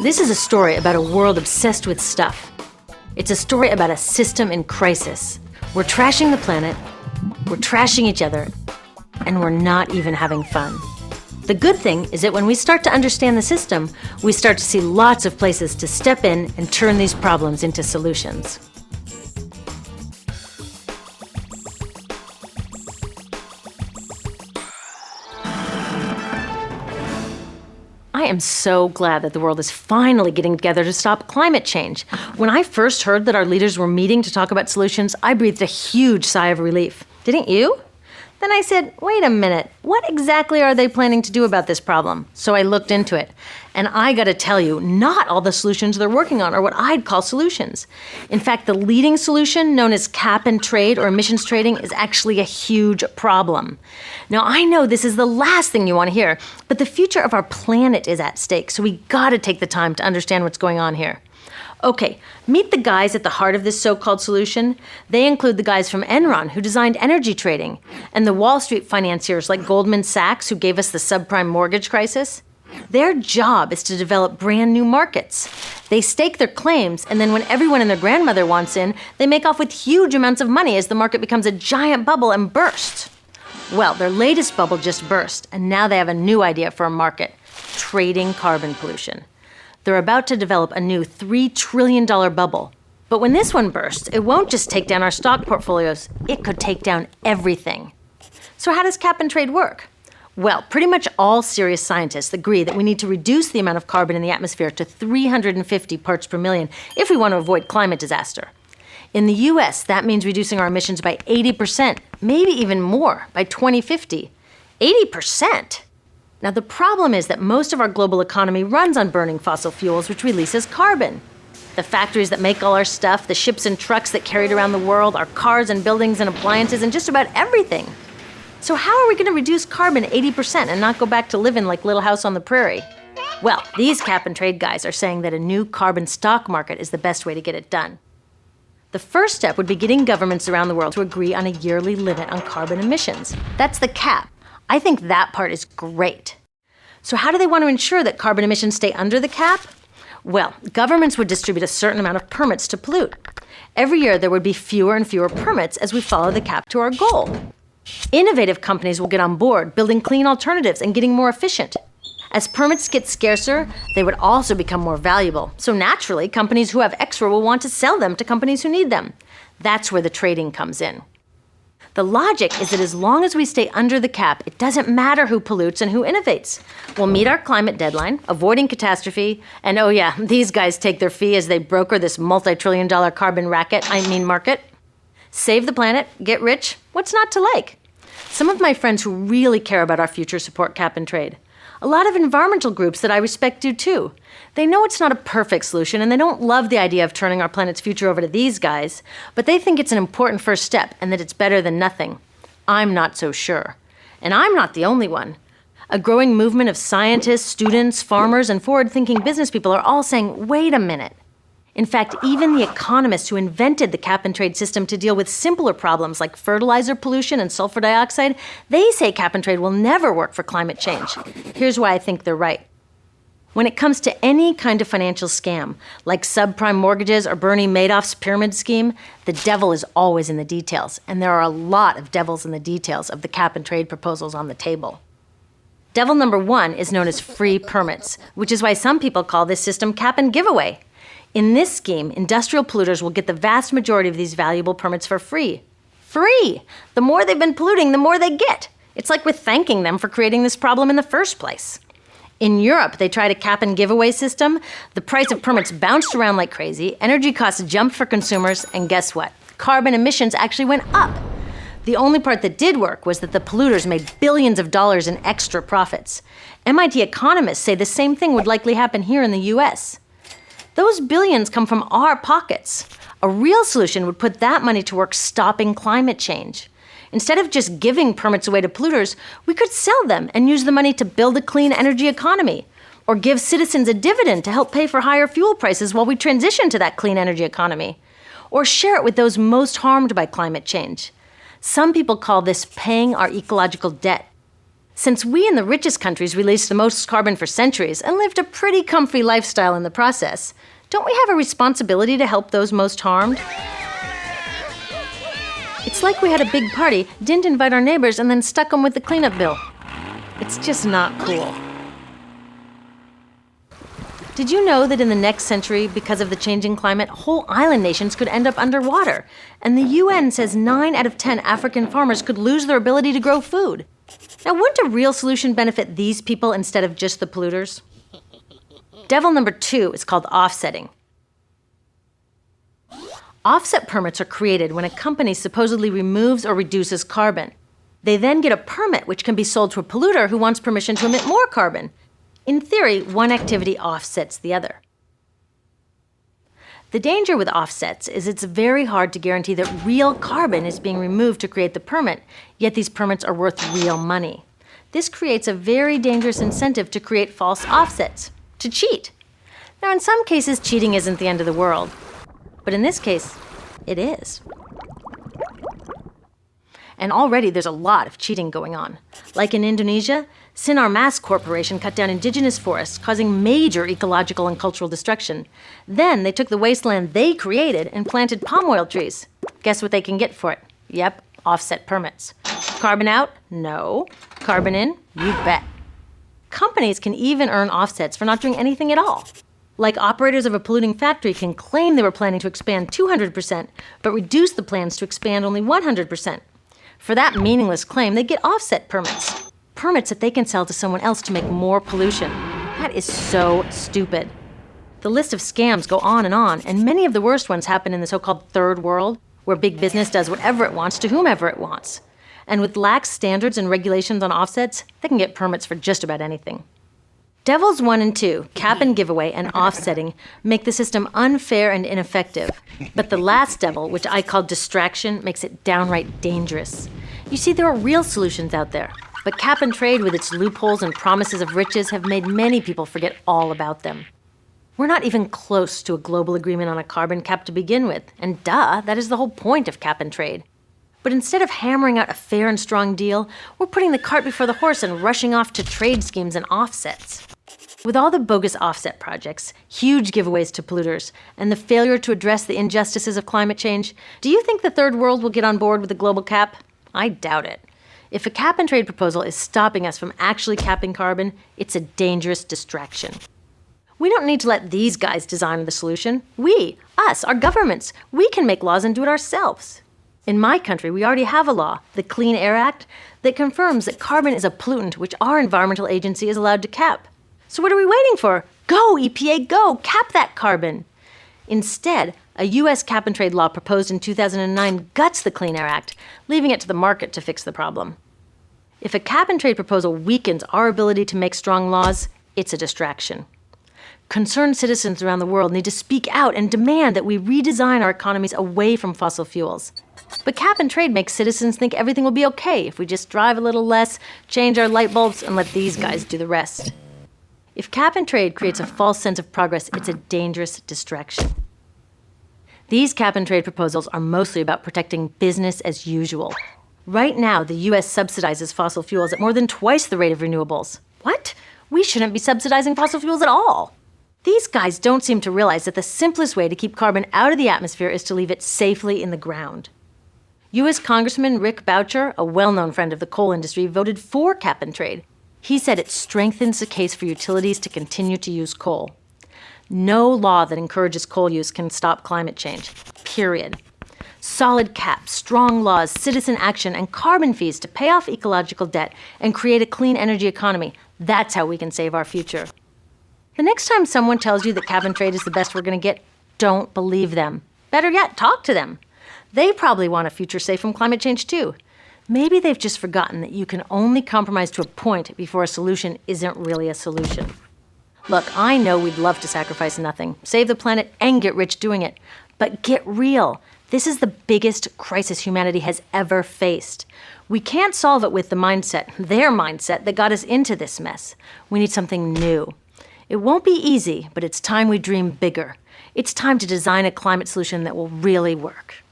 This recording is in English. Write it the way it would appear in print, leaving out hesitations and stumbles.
This is a story about a world obsessed with stuff. It's a story about a system in crisis. We're trashing the planet, we're trashing each other, and we're not even having fun. The good thing is that when we start to understand the system, we start to see lots of places to step in and turn these problems into solutions. I am so glad that the world is finally getting together to stop climate change. When I first heard that our leaders were meeting to talk about solutions, I breathed a huge sigh of relief. Didn't you? Then I said, wait a minute, what exactly are they planning to do about this problem? So I looked into it. And I gotta tell you, not all the solutions they're working on are what I'd call solutions. In fact, the leading solution, known as cap and trade or emissions trading, is actually a huge problem. Now, I know this is the last thing you want to hear, but the future of our planet is at stake, so we gotta take the time to understand what's going on here. Okay, meet the guys at the heart of this so-called solution. They include the guys from Enron who designed energy trading, and the Wall Street financiers like Goldman Sachs who gave us the subprime mortgage crisis. Their job is to develop brand new markets. They stake their claims, and then when everyone and their grandmother wants in, they make off with huge amounts of money as the market becomes a giant bubble and bursts. Well, their latest bubble just burst, and now they have a new idea for a market: trading carbon pollution. They're about to develop a new $3 trillion bubble. But when this one bursts, it won't just take down our stock portfolios, it could take down everything. So how does cap and trade work? Well, pretty much all serious scientists agree that we need to reduce the amount of carbon in the atmosphere to 350 parts per million if we want to avoid climate disaster. In the US, that means reducing our emissions by 80%, maybe even more, by 2050. 80%! Now, the problem is that most of our global economy runs on burning fossil fuels, which releases carbon. The factories that make all our stuff, the ships and trucks that carry it around the world, our cars and buildings and appliances, and just about everything. So how are we going to reduce carbon 80% and not go back to living like Little House on the Prairie? Well, these cap and trade guys are saying that a new carbon stock market is the best way to get it done. The first step would be getting governments around the world to agree on a yearly limit on carbon emissions. That's the cap. I think that part is great. So how do they want to ensure that carbon emissions stay under the cap? Well, governments would distribute a certain amount of permits to pollute. Every year there would be fewer and fewer permits as we follow the cap to our goal. Innovative companies will get on board, building clean alternatives and getting more efficient. As permits get scarcer, they would also become more valuable. So naturally, companies who have extra will want to sell them to companies who need them. That's where the trading comes in. The logic is that as long as we stay under the cap, it doesn't matter who pollutes and who innovates. We'll meet our climate deadline, avoiding catastrophe, and oh yeah, these guys take their fee as they broker this multi-trillion-dollar carbon market. Save the planet, get rich, what's not to like? Some of my friends who really care about our future support cap and trade. A lot of environmental groups that I respect do too. They know it's not a perfect solution and they don't love the idea of turning our planet's future over to these guys, but they think it's an important first step and that it's better than nothing. I'm not so sure. And I'm not the only one. A growing movement of scientists, students, farmers, and forward-thinking business people are all saying, wait a minute. In fact, even the economists who invented the cap and trade system to deal with simpler problems like fertilizer pollution and sulfur dioxide, they say cap and trade will never work for climate change. Here's why I think they're right. When it comes to any kind of financial scam, like subprime mortgages or Bernie Madoff's pyramid scheme, the devil is always in the details, and there are a lot of devils in the details of the cap and trade proposals on the table. Devil number one is known as free permits, which is why some people call this system cap and giveaway. In this scheme, industrial polluters will get the vast majority of these valuable permits for free. Free! The more they've been polluting, the more they get. It's like we're thanking them for creating this problem in the first place. In Europe, they tried a cap and giveaway system. The price of permits bounced around like crazy, energy costs jumped for consumers, and guess what? Carbon emissions actually went up. The only part that did work was that the polluters made billions of dollars in extra profits. MIT economists say the same thing would likely happen here in the US. Those billions come from our pockets. A real solution would put that money to work stopping climate change. Instead of just giving permits away to polluters, we could sell them and use the money to build a clean energy economy, or give citizens a dividend to help pay for higher fuel prices while we transition to that clean energy economy, or share it with those most harmed by climate change. Some people call this paying our ecological debt. Since we in the richest countries released the most carbon for centuries and lived a pretty comfy lifestyle in the process, don't we have a responsibility to help those most harmed? It's like we had a big party, didn't invite our neighbors, and then stuck them with the cleanup bill. It's just not cool. Did you know that in the next century, because of the changing climate, whole island nations could end up underwater? And the UN says 9 out of 10 African farmers could lose their ability to grow food. Now, wouldn't a real solution benefit these people instead of just the polluters? Devil number 2 is called offsetting. Offset permits are created when a company supposedly removes or reduces carbon. They then get a permit which can be sold to a polluter who wants permission to emit more carbon. In theory, one activity offsets the other. The danger with offsets is it's very hard to guarantee that real carbon is being removed to create the permit, yet these permits are worth real money. This creates a very dangerous incentive to create false offsets, to cheat. Now, in some cases, cheating isn't the end of the world, but in this case, it is. And already there's a lot of cheating going on. Like in Indonesia, Sinar Mas Corporation cut down indigenous forests, causing major ecological and cultural destruction. Then they took the wasteland they created and planted palm oil trees. Guess what they can get for it? Yep, offset permits. Carbon out? No. Carbon in? You bet. Companies can even earn offsets for not doing anything at all. Like operators of a polluting factory can claim they were planning to expand 200%, but reduce the plans to expand only 100%. For that meaningless claim, they get offset permits. Permits that they can sell to someone else to make more pollution. That is so stupid. The list of scams go on, and many of the worst ones happen in the so-called third world, where big business does whatever it wants to whomever it wants. And with lax standards and regulations on offsets, they can get permits for just about anything. Devils 1 and 2, cap and giveaway and offsetting, make the system unfair and ineffective. But the last devil, which I call distraction, makes it downright dangerous. You see, there are real solutions out there, but cap and trade with its loopholes and promises of riches have made many people forget all about them. We're not even close to a global agreement on a carbon cap to begin with, and that is the whole point of cap and trade. But instead of hammering out a fair and strong deal, we're putting the cart before the horse and rushing off to trade schemes and offsets. With all the bogus offset projects, huge giveaways to polluters, and the failure to address the injustices of climate change, do you think the third world will get on board with the global cap? I doubt it. If a cap and trade proposal is stopping us from actually capping carbon, it's a dangerous distraction. We don't need to let these guys design the solution. We, us, our governments, we can make laws and do it ourselves. In my country, we already have a law, the Clean Air Act, that confirms that carbon is a pollutant which our environmental agency is allowed to cap. So what are we waiting for? Go, EPA, go! Cap that carbon! Instead, a U.S. cap and trade law proposed in 2009 guts the Clean Air Act, leaving it to the market to fix the problem. If a cap and trade proposal weakens our ability to make strong laws, it's a distraction. Concerned citizens around the world need to speak out and demand that we redesign our economies away from fossil fuels. But cap and trade makes citizens think everything will be okay if we just drive a little less, change our light bulbs, and let these guys do the rest. If cap and trade creates a false sense of progress, it's a dangerous distraction. These cap and trade proposals are mostly about protecting business as usual. Right now, the U.S. subsidizes fossil fuels at more than twice the rate of renewables. What? We shouldn't be subsidizing fossil fuels at all. These guys don't seem to realize that the simplest way to keep carbon out of the atmosphere is to leave it safely in the ground. U.S. Congressman Rick Boucher, a well-known friend of the coal industry, voted for cap and trade. He said it strengthens the case for utilities to continue to use coal. No law that encourages coal use can stop climate change, period. Solid caps, strong laws, citizen action, and carbon fees to pay off ecological debt and create a clean energy economy. That's how we can save our future. The next time someone tells you that cap and trade is the best we're going to get, don't believe them. Better yet, talk to them. They probably want a future safe from climate change too. Maybe they've just forgotten that you can only compromise to a point before a solution isn't really a solution. Look, I know we'd love to sacrifice nothing, save the planet, and get rich doing it. But get real. This is the biggest crisis humanity has ever faced. We can't solve it with the mindset, their mindset, that got us into this mess. We need something new. It won't be easy, but it's time we dream bigger. It's time to design a climate solution that will really work.